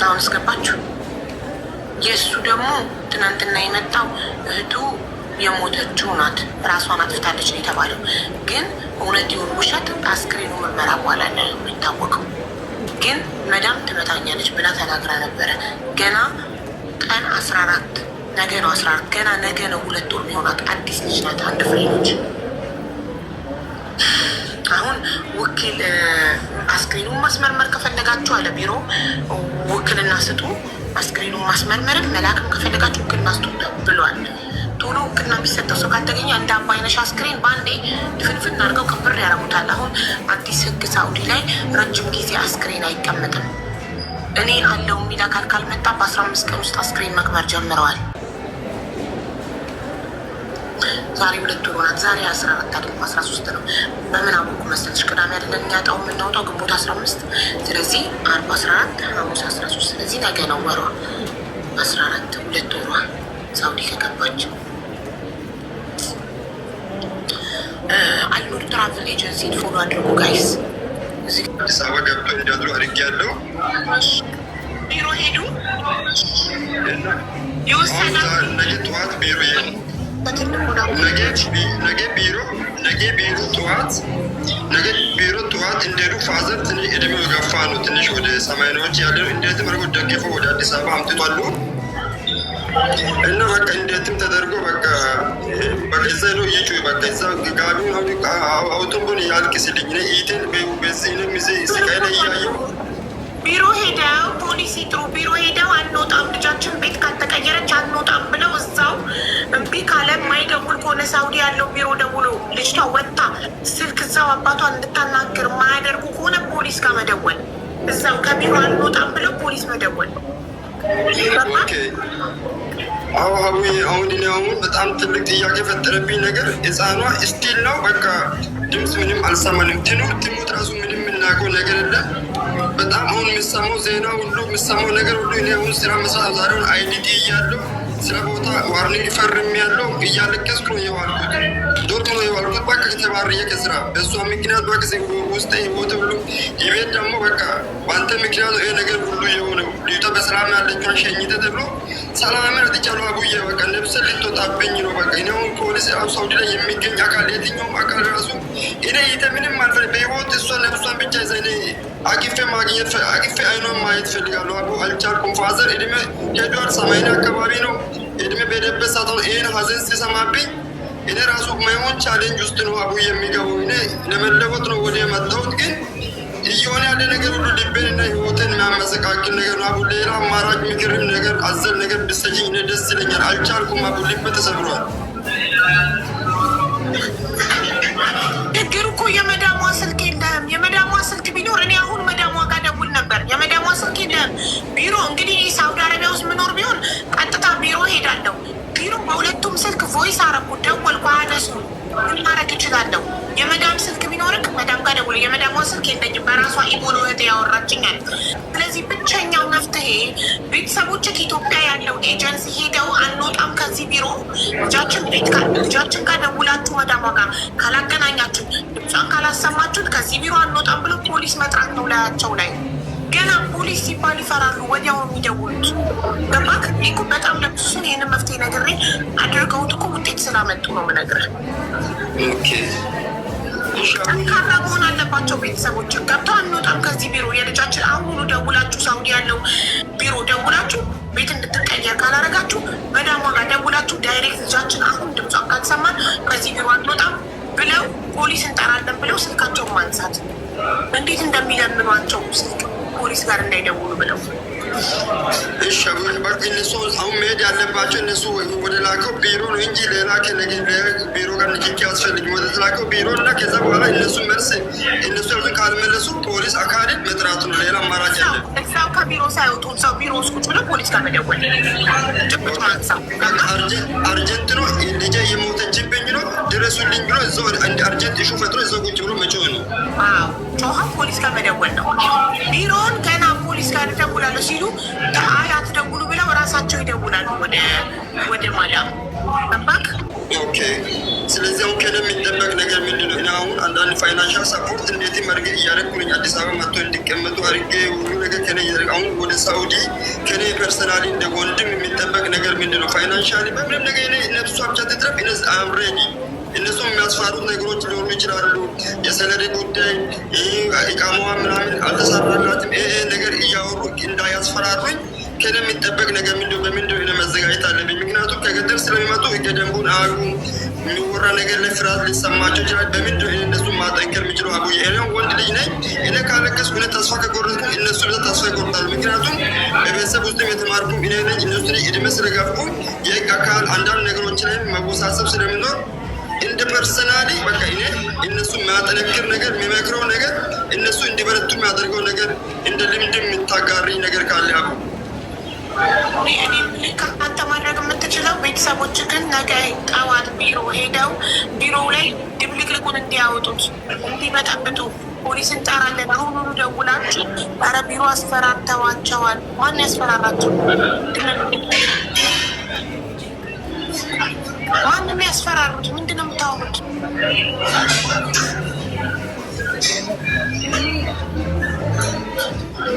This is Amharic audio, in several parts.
አሁን እስገባችሁ። የእሱ ደግሞ ትናንትና የመጣው እህቱ የሞተችው ናት፣ ራሷን አጥፍታለች ነው የተባለው። ግን እውነት ይሁን ውሸት አስክሬኑ ምርመራ በኋላ ነው የሚታወቀው። ግን መዳም ትመታኛለች ብላ ተናግራ ነበረ። ገና ቀን 14 ነገ ነው 14 ገና ነገ ነው 2 ወር የሚሆናት አዲስ ልጅ ናት። አንድ ፍሬ ልጅ። አሁን ውኪል አስክሬኑን ማስመርመር ከፈለጋችሁ አለ ቢሮ ውክልና ስጡ። አስክሬኑን ማስመርመርም መላክም ከፈለጋችሁ ውክልና ስጡ ብሏል። ቶሎ ውክልና የሚሰጠው ሰው ካልተገኘ እንደ አባይነሽ አስክሬን በአንዴ ድፍንፍን አድርገው ቅብር ያደርጉታል። አሁን አዲስ ሕግ ሳኡዲ ላይ ረጅም ጊዜ አስክሬን አይቀመጥም። እኔ አለው የሚል አካል ካልመጣ በ15 ቀን ውስጥ አስክሬን መቅበር ጀምረዋል። ዛሬ 2 ወር ናት። ዛሬ 14 አይደለም 13 ነው። በምን አወቁ መሰለሽ? ቅዳሜ አይደለም እኛጣው የምናወጣው ግንቦት 15። ስለዚህ 40 14 ሐሙስ 13። ስለዚህ ነገ ነው ወሯ 14 2 ወሯ ሳኡዲ ከገባች። አልኑር ትራቭል ኤጀንሲን ፎሎ አድርጉ ጋይስ። አዲስ አበባ ገብቶ እንዲያድሩ አድርጌ ያለው ቢሮ ሄዱ ይወሰናል። ነገ ጠዋት ቢሮ ነገ ቢሮ ጠዋት እንደሄዱ ፋዘር ትንሽ እድሜው የገፋ ነው። ትንሽ ወደ ሰማንያዎች ያለ እንዴትም አድርጎ ደግፈው ወደ አዲስ አበባ አምጥቷሉ እና በቃ እንዴትም ተደርጎ በቃ እዛ ነው እየጩ በቃ እዛ ጋቢ አውቶቡን ያልቅስልኝ ነ ኢቴን በዚህ ነው ሚዜ ስቃይ ላይ እያየው ቢሮ ሄደው ፖሊሲ ጥሩ ቢሮ ሄደው አንወጣም፣ ልጃችን ቤት ካልተቀየረች አንወጣም ብለው እዛው እምቢ ካለ ማይደውል ከሆነ ሳውዲ ያለው ቢሮ ደውሎ ልጅቷ ወጣ ስልክ እዛው አባቷን እንድታናግር ማያደርጉ ከሆነ ፖሊስ ጋር መደወል፣ እዛው ከቢሮ አንወጣም ብለው ፖሊስ መደወል። አሁን በጣም ትልቅ ጥያቄ የፈጠረብኝ ነገር ህፃኗ ስቲል ነው በቃ ድምፅ ምንም አልሰማንም። ትኑር ትሙት ራሱ ምንም የምናውቀው ነገር የለም። በጣም አሁን የምሰማው ዜና ሁሉ የምሰማው ነገር ሁሉ እኔ አሁን ስራ መስራት ዛሬውን አይዲቲ እያለሁ ስራ ቦታ ዋርኒንግ ፈርም ያለው እያለቀስኩ ነው የዋልኩት። ዶርም ነው የዋልኩት። በቃ ከተባረየ ከስራ በእሷ ምክንያት በጊዜ ውስጥ ህይወት ሁሉ ይቤት ደግሞ በቃ በአንተ ምክንያት ይሄ ነገር ሁሉ የሆነው ልዩቷ በሰላም ያለችውን ሸኝተ ተብሎ ሰላም ረጥቻለሁ። አቡዬ በቃ ነብሰ ልትወጣብኝ ነው። በቃ እኔ አሁን ፖሊስ ሳውዲ ላይ የሚገኝ አካል የትኛውም አካል ራሱ እኔ ይተ ምንም አልፈ በህይወት እሷ ነብሷን ብቻ ይዘ አቂፌ ማግኘት አቂፌ አይኗን ማየት ፈልጋለሁ። አቡ አልቻልኩም። ፋዘር እድሜ ሄዷል። ሰማይን አካባቢ ነው እድሜ በደበት ሳተው ይህን ሀዘን ሲሰማብኝ እኔ ራሱ ማይሆን ቻሌንጅ ውስጥ ነው አቡ የሚገባው። እኔ ለመለወጥ ነው ወደ የመጣሁት ግን እየሆነ ያለ ነገር ሁሉ ልቤን እና ህይወትን የሚያመሰቃቅል ነገር ነው አቡ። ሌላ አማራጭ ምክርም ነገር አዘል ነገር ብትሰጪኝ እኔ ደስ ይለኛል። አልቻልኩም አቡ። ልቤ ተሰብሯል። ችግሩ እኮ የመዳሟ ስልክ የለም። የመዳሟ ስልክ ቢኖር እኔ አሁን መዳሟ ጋር ደውል ነበር። የመዳሟ ስልክ የለም። ቢሮ እንግዲህ ሳውዲ አረቢያ ውስጥ ምኖር ቢሆን ቀጥታ ቢሮ ሄዳለሁ። ቢሮ በሁለቱም ስልክ ቮይስ አረኩ፣ ደወልኩ፣ አነሱ። ምን ማድረግ እችላለሁ? የመዳም ስልክ ቢኖርክ መዳም ጋር ደውል። የመዳሟ ስልክ የለኝም። በራሷ ኢቦሎ እህቴ ያወራችኛል። ስለዚህ ብቸኛው መፍትሄ ቤተሰቦችህ ኢትዮጵያ ያለው ኤጀንሲ ሄደው አንወጣም ከዚህ ቢሮ ልጃችን ጋር ደውላችሁ መዳሟ ጋር ካላገናኛችሁ ድምጿን ካላሰማችሁት ከዚህ ቢሮ አንወጣም ብሎ ፖሊስ መጥራት ነው ላያቸው ላይ። ገና ፖሊስ ሲባል ይፈራሉ፣ ወዲያው የሚደውሉት። ገባክ? እኮ በጣም ለብሱን ይህንን መፍትሄ ነግሬ አድርገውት እኮ ውጤት ስላመጡ ነው የምነግርህ። ጠንካራ መሆን አለባቸው ቤተሰቦች። ገብተው አንወጣም ከዚህ ቢሮ የልጃችን አሁኑ ደውላችሁ ሳውዲ ያለው ቢሮ ደውላችሁ ቤት እንድትቀየር ካላረጋችሁ መዳሟ ጋር ደውላችሁ ዳይሬክት ልጃችን አሁን ድምጿን ካልሰማን ከዚህ ቢሮ አንወጣም ብለው ፖሊስ እንጠራለን ብለው ስልካቸውን ማንሳት። እንዴት እንደሚለምኗቸው ስልክ ፖሊስ ጋር እንዳይደውሉ ብለው። እሺ በቃ እነሱ አሁን መሄድ ያለባቸው እነሱ ወደ ላከው ቢሮ ነው እንጂ ሌላ ቢሮ ጋር ንክኪ አያስፈልግም። ወደ ተላከው ቢሮ እና ከዛ በኋላ እነሱ መልስ እነሱ ያሉትን ካልመለሱ ፖሊስ አካልን መጥራቱ ነው። ሌላ አማራጭ ያለ እዛው ከቢሮ ሳይወጡ ሰው ቢሮ ውስጥ ቁጭ ብለው ፖሊስ ጋር መደወል። ጭቁጭ ማንሳው አርጀንት ነው ልጄ የሞተችብኝ ነው ድረሱልኝ ብሎ እዛው አርጀንት ኢሹ ፈጥሮ እዛው ቁጭ ብሎ መጮህ ነው። አዎ ጮኸ ፖሊስ ጋር መደወል ነው። ቢሮውን ገና ፖሊስ ጋር ደውላለሁ ሲሉ አይ አትደውሉ ብለው ራሳቸው ይደውላሉ ወደ ማዳም። ገባክ? ኦኬ። ስለዚህ አሁን ከእኔ የሚጠበቅ ነገር ምንድን ነው? እኔ አሁን አንዳንድ ፋይናንሻል ሰፖርት እንዴት መርጌ እያደረኩኝ አዲስ አበባ መጥቶ እንዲቀመጡ አድርጌ ሁሉ ነገር ከእኔ እያደረግ አሁን ወደ ሳኡዲ ከእኔ ፐርሰናሊ እንደ ወንድም የሚጠበቅ ነገር ምንድን ነው? ፋይናንሻሊ በምንም ነገር እኔ ነፍሷ ብቻ ትትረፍ እነ አምሬኒ እነሱ የሚያስፈራሩት ነገሮች ሊሆኑ ይችላሉ። የሰነድ ጉዳይ ኢቃማዋ ምናምን አልተሰራላትም። ይሄ ነገር እያወሩ እንዳያስፈራሩኝ ከእኔ የሚጠበቅ ነገር ምንድን በምንድን ነው መዘጋጀት አለብኝ። ምክንያቱም ከገጠር ስለሚመጡ ህገ ደንቡን አያውቁ የሚወራ ነገር ላይ ፍርሃት ሊሰማቸው ይችላል። በምንድን ነው እነሱ ማጠንከር የሚችለው? አቡ እኔ ወንድ ልጅ ነኝ። እኔ ካለቀስኩ እኔ ተስፋ ከቆረጥኩ እነሱ ተስፋ ይቆርጣሉ። ምክንያቱም በቤተሰብ ውስጥም የተማርኩ እኔ ነኝ። እነሱ እድሜ ስለገፉ የህግ አካል አንዳንድ ነገሮች ላይ መወሳሰብ ስለሚኖር እንደ ፐርሰናሊ በቃ እኔ እነሱ የሚያጠነክር ነገር የሚመክረው ነገር እነሱ እንዲበረቱ የሚያደርገው ነገር እንደ ልምድ የምታጋሪ ነገር ካለ አቡ አንተ ማድረግ የምትችለው ቤተሰቦች ግን ነገ ጠዋት ቢሮ ሄደው ቢሮው ላይ ድብልቅልቁን እንዲያወጡት እንዲበጠብጡ ፖሊስ እንጠራለን አሁኑኑ ደውላችሁ ኧረ ቢሮ አስፈራርተዋቸዋል። ማን ያስፈራራቸው? ማንም ያስፈራሩት? ምንድን ነው የምታወሩት?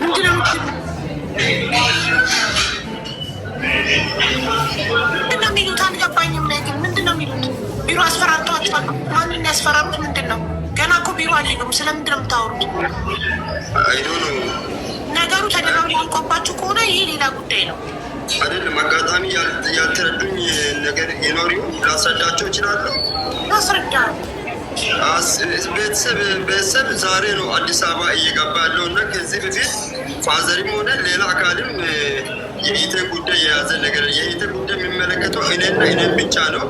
ምንድን ነው የሚሉት? አልገባኝም። ግን ምንድን ነው የሚሉት? ቢሮ አስፈራርተዋቸዋል። ማንን ያስፈራሩት? ምንድን ነው? ገና እኮ ቢሮ አልሄዱም። ስለምንድን ነው የምታወሩት? ነገሩ ተደራቢ ያልቆባችሁ ከሆነ ይሄ ሌላ ጉዳይ ነው። አይደለም አጋጣሚ ያልተረዱኝ ነገር ይኖሪው ላስረዳቸው እችላለሁ። አስረዳ። ቤተሰብ ዛሬ ነው አዲስ አበባ እየገባ ያለው እና ከዚህ በፊት ፋዘርም ሆነ ሌላ አካልም የኢቴ ጉዳይ የያዘ ነገር የኢቴ ጉዳይ የሚመለከተው እኔና እኔን ብቻ ነው።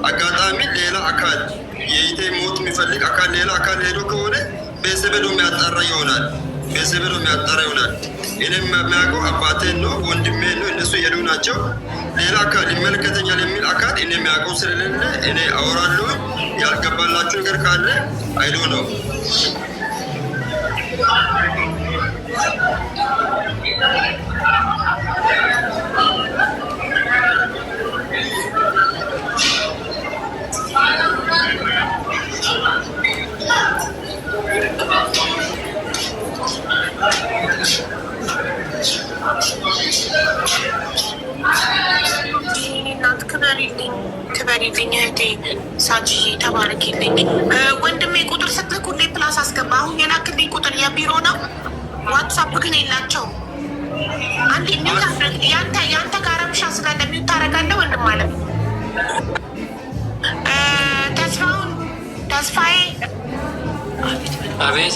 አጋጣሚ ሌላ አካል የኢቴ ሞት የሚፈልግ አካል ሌላ አካል ሄዶ ከሆነ ቤተሰብ ሄዶ የሚያጣራ ይሆናል። ቤተሰብ ሄዶ የሚያጣራ ይሆናል። እኔ የሚያውቀው አባቴን ነው፣ ወንድሜን ነው። እነሱ የሄዱ ናቸው። ሌላ አካል ይመለከተኛል የሚል አካል እኔ የሚያውቀው ስለሌለ እኔ አወራለሁ። ያልገባላችሁ ነገር ካለ አይዶ ነው። ክበሪልኝ እህቴ ሳጅዬ ተባረኪልኝ። ወንድሜ ቁጥር ስትልኩልኝ ፕላስ አስገባ። አሁን የላክልኝ ቁጥር የቢሮ ነው። ዋትሳፕ ግን የላቸውም። አንድ ያንተ ጋረብሻ ስላለ ሚውት ታደርጋለህ ወንድም አለ። ተስፋዬ አቤት።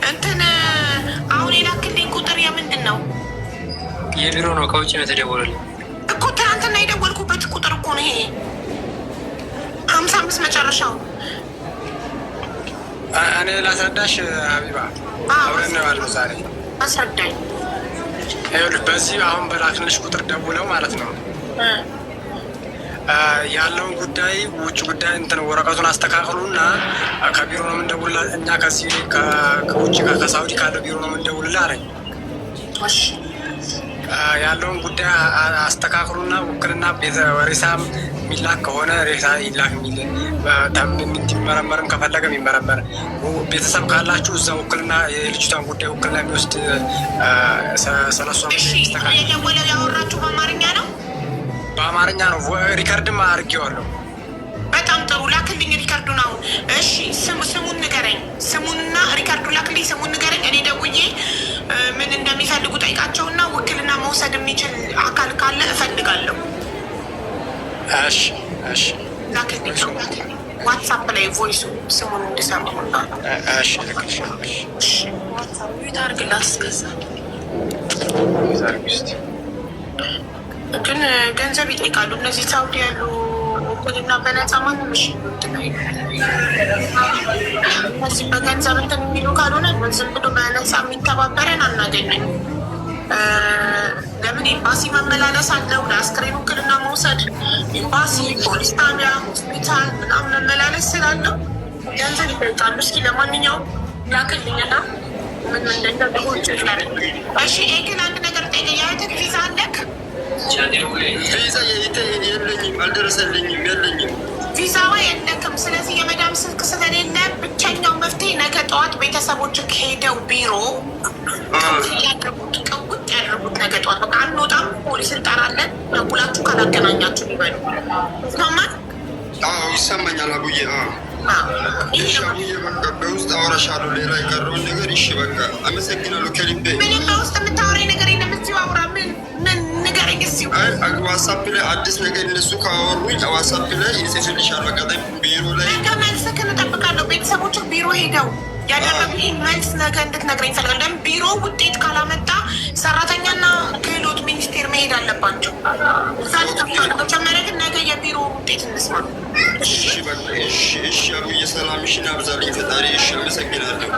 እንትን አሁን የላክልኝ ቁጥር የምንድን ነው? የቢሮ ነው። ከውጭ ነው የተደወለልኝ እኮ ትናንትና የደወልኩበት ቁጥር እኮ ነው ይሄ 55 መጨረሻው። እኔ ላስረዳሽ ሀቢባ፣ አብረን ነው ያለው ዛሬ። አስረዳኝ። ይኸውልሽ በዚህ አሁን በላክልሽ ቁጥር ደውለው ማለት ነው ያለውን ጉዳይ ውጭ ጉዳይ እንትን ወረቀቱን አስተካክሉና ከቢሮ ነው የምንደውልላ እኛ ከዚህ ከውጭ ከሳውዲ ካለው ቢሮ ነው የምንደውልላ አለኝ። ያለውን ጉዳይ አስተካክሉና ውክልና ሬሳም የሚላክ ከሆነ ሬሳ ይላክ የሚል እንዲመረመርም ከፈለገ የሚመረመር ቤተሰብ ካላችሁ እዛ ውክልና የልጅቷን ጉዳይ ውክልና የሚወስድ ሰለሷ የደወለው ያወራችሁ በአማርኛ ነው? በአማርኛ ነው። ሪከርድም አድርጌዋለሁ። በጣም ጥሩ ላክልኝ ሪከርዱን አሁን። እሺ ስሙን ንገረኝ። ስሙንና ሪከርዱን ላክልኝ። ስሙን ንገረኝ። እኔ ደውዬ ምን እንደሚፈልጉ ጠይቃቸውና ውክልና መውሰድ የሚችል አካል ካለ እፈልጋለሁ። እሺ እሺ ላክልኝ። ዋትሳፕ ላይ ቮይሱ ስሙን እንድሰማው ና። እሺ ልክልሻለሁ። እሺ ዋትሳፕ ታርግላት እስከዛ ግን ገንዘብ ይጠይቃሉ እነዚህ ሳውዲ ያሉ ውክልና በነፃ ማንም እሺ እነዚህ በገንዘብ እንትን የሚሉ ካልሆነ ዝም ብሎ በነፃ የሚተባበረን አናገኝም። ለምን ኤምባሲ መመላለስ አለው፣ ለአስክሬን ውክልና መውሰድ ኤምባሲ፣ ፖሊስ ጣቢያ፣ ሆስፒታል ምናምን መመላለስ ስላለው ገንዘብ ይጠይቃሉ። እስኪ ለማንኛውም ላክልኝና ምን እንደሆን ይችላል። እሺ ይሄ ግን አንድ ነገር ጠይቀ የአይተክ ቪዛ አለክ? ቪዛ የለኝም፣ አልደረሰልኝም፣ የለኝም። ከሌለ ብቸኛው መፍትሄ ነገ ጠዋት ቤተሰቦች ሄደው ቢሮ ያደርጉት ቀውጥ ያደርጉት። ነገ ጠዋት በቃ አንወጣም፣ ፖሊስ እንጠራለን፣ ደውላችሁ ካላገናኛችሁ ይበሉ። ስማማት ይሰማኛል አቡዬ። እሺ አቡዬ በቃ በውስጥ አወራሻለሁ። ሌላ የቀረውን ነገር እሺ በቃ አመሰግናለሁ ከልቤ። ምንም በውስጥ የምታወራኝ ነገር የለም። እዚሁ አውራ። ምን ንገረኝ እዚሁ። ዋትሳፕ ላይ አዲስ ነገር እነሱ ካወሩኝ ዋትሳፕ ላይ ይጽፍልሻል። በቃ ቢሮ ላይ ነገ መልስህን እጠብቃለሁ። ቤተሰቦች ቢሮ ሄደው ያደረጉኝ መልስ ነገ እንድትነግረኝ ይፈልጋል። ለምን ቢሮ ውጤት ካላመጣ ሰራተኛና ክህሎት ሚኒስቴር መሄድ አለባቸው። እዛ መጀመሪያ ግን ነገ የቢሮ ውጤት እንስማ። እሺ አቡዬ ሰላምሽን አብዛልኝ ፈጣሪ። እሺ አመሰግናለሁ።